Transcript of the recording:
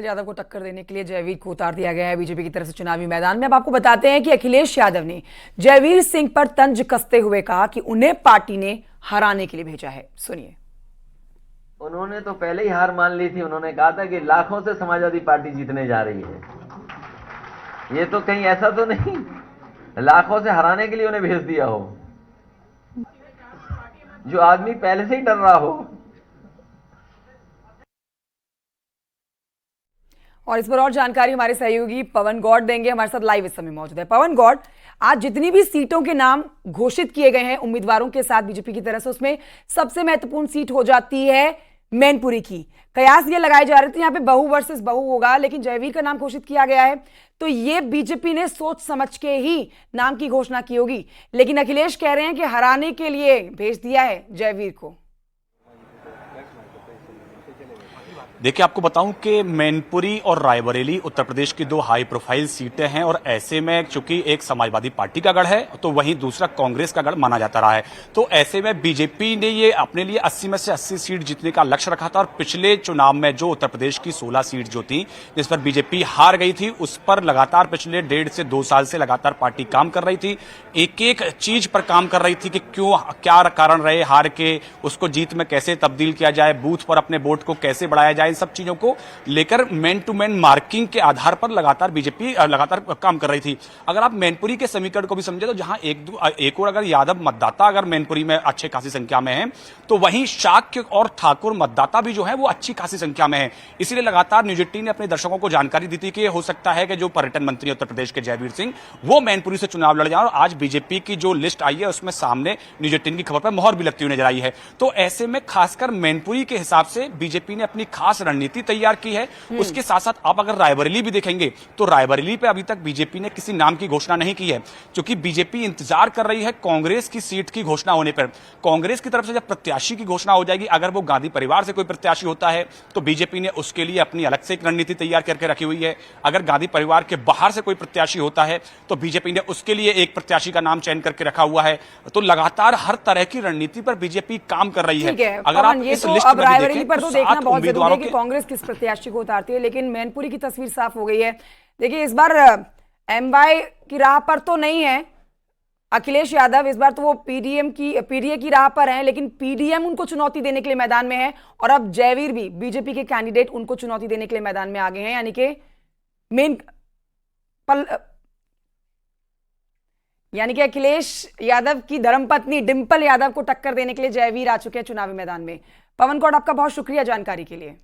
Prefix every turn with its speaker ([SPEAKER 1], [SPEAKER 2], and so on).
[SPEAKER 1] यादव को टक्कर देने के लिए जयवीर को उतार दिया गया है बीजेपी की तरफ से चुनावी मैदान में। अब आपको बताते हैं कि अखिलेश यादव ने जयवीर सिंह पर तंज कसते हुए कहा कि उन्हें पार्टी ने हराने के लिए भेजा है। सुनिए।
[SPEAKER 2] उन्होंने तो पहले ही हार मान ली थी। उन्होंने कहा था कि लाखों से समाजवादी पार्टी जीतने जा रही है। ये तो कहीं ऐसा तो नहीं लाखों से हराने के लिए उन्हें भेज दिया हो, जो आदमी पहले से ही डर रहा हो।
[SPEAKER 1] और इस पर और जानकारी हमारे सहयोगी पवन गौड़ देंगे, हमारे साथ लाइव इस समय मौजूद है। पवन गौड़, आज जितनी भी सीटों के नाम घोषित किए गए हैं उम्मीदवारों के साथ बीजेपी की तरफ से, उसमें सबसे महत्वपूर्ण सीट हो जाती है मैनपुरी की। कयास ये लगाए जा रहे थे यहाँ पे बहु वर्सेस बहु होगा, लेकिन जयवीर का नाम घोषित किया गया है, तो ये बीजेपी ने सोच समझ के ही नाम की घोषणा की होगी। लेकिन अखिलेश कह रहे हैं कि हराने के लिए भेज दिया है जयवीर को।
[SPEAKER 3] देखिए, आपको बताऊं कि मैनपुरी और रायबरेली उत्तर प्रदेश की दो हाई प्रोफाइल सीटें हैं और ऐसे में चूंकि एक समाजवादी पार्टी का गढ़ है तो वहीं दूसरा कांग्रेस का गढ़ माना जाता रहा है। तो ऐसे में बीजेपी ने ये अपने लिए 80 में से 80 सीट जीतने का लक्ष्य रखा था और पिछले चुनाव में जो उत्तर प्रदेश की 16 सीट जो थी जिस पर बीजेपी हार गई थी, उस पर लगातार पिछले 1.5 से 2 साल से लगातार पार्टी काम कर रही थी। एक एक चीज पर काम कर रही थी कि क्यों, क्या कारण रहे हार के, उसको जीत में कैसे तब्दील किया जाए, बूथ पर अपने वोट को कैसे बढ़ाया जाए, सब चीजों को लेकर मैन टू मैन मार्किंग के आधार पर लगातार बीजेपी लगातार काम कर रही थी। अगर आप मैनपुरी के समीकरण को भी समझे तो जहां एक और अगर यादव मतदाता अगर मैनपुरी में अच्छे खासी संख्या में है, तो वहीं शाक्य और ठाकुर मतदाता भी जो है वो अच्छी खासी संख्या में है। इसलिए लगातार न्यूज 18 ने अपने दर्शकों को जानकारी दी थी कि हो सकता है कि जो पर्यटन मंत्री उत्तर प्रदेश के जयवीर सिंह वो मैनपुरी से चुनाव लड़ जाए। और आज बीजेपी की जो लिस्ट आई है उसमें सामने न्यूज 18 की खबर पर मोहर भी लगती हुई नजर आई है। तो ऐसे में खासकर मैनपुरी के हिसाब से बीजेपी ने अपनी खास रणनीति तैयार की है। उसके साथ साथ आप अगर रायबरेली भी देखेंगे तो रायबरेली पे अभी तक बीजेपी ने किसी नाम की घोषणा नहीं की है, क्योंकि बीजेपी इंतजार कर रही है कांग्रेस की सीट की घोषणा होने पर। कांग्रेस की तरफ से जब प्रत्याशी की घोषणा हो जाएगी, अगर वो गांधी परिवार से कोई प्रत्याशी होता है तो बीजेपी ने उसके लिए अपनी अलग से एक रणनीति तैयार करके रखी हुई है। अगर गांधी परिवार के बाहर से कोई प्रत्याशी होता है तो बीजेपी ने उसके लिए एक प्रत्याशी का नाम चयन करके रखा हुआ है। तो लगातार हर तरह की रणनीति पर बीजेपी काम कर रही है।
[SPEAKER 1] अगर आप इस लिस्ट में देखें तो देखना बहुत जरूरी है कि कांग्रेस किस प्रत्याशी को उतारती है, लेकिन मैनपुरी की तस्वीर साफ हो गई है। देखिए, इस बार एमवाई की राह पर तो नहीं है अखिलेश यादव, इस बार तो वो पीडीए की राह पर हैं, लेकिन पीडीएम उनको चुनौती देने के लिए मैदान में है और अब जयवीर भी बीजेपी के कैंडिडेट उनको चुनौती देने के लिए मैदान में आ गए हैं। यानी कि अखिलेश यादव की धर्मपत्नी डिंपल यादव को टक्कर देने के लिए जयवीर आ चुके हैं चुनावी मैदान में। पवन गौड़, आपका बहुत शुक्रिया जानकारी के लिए।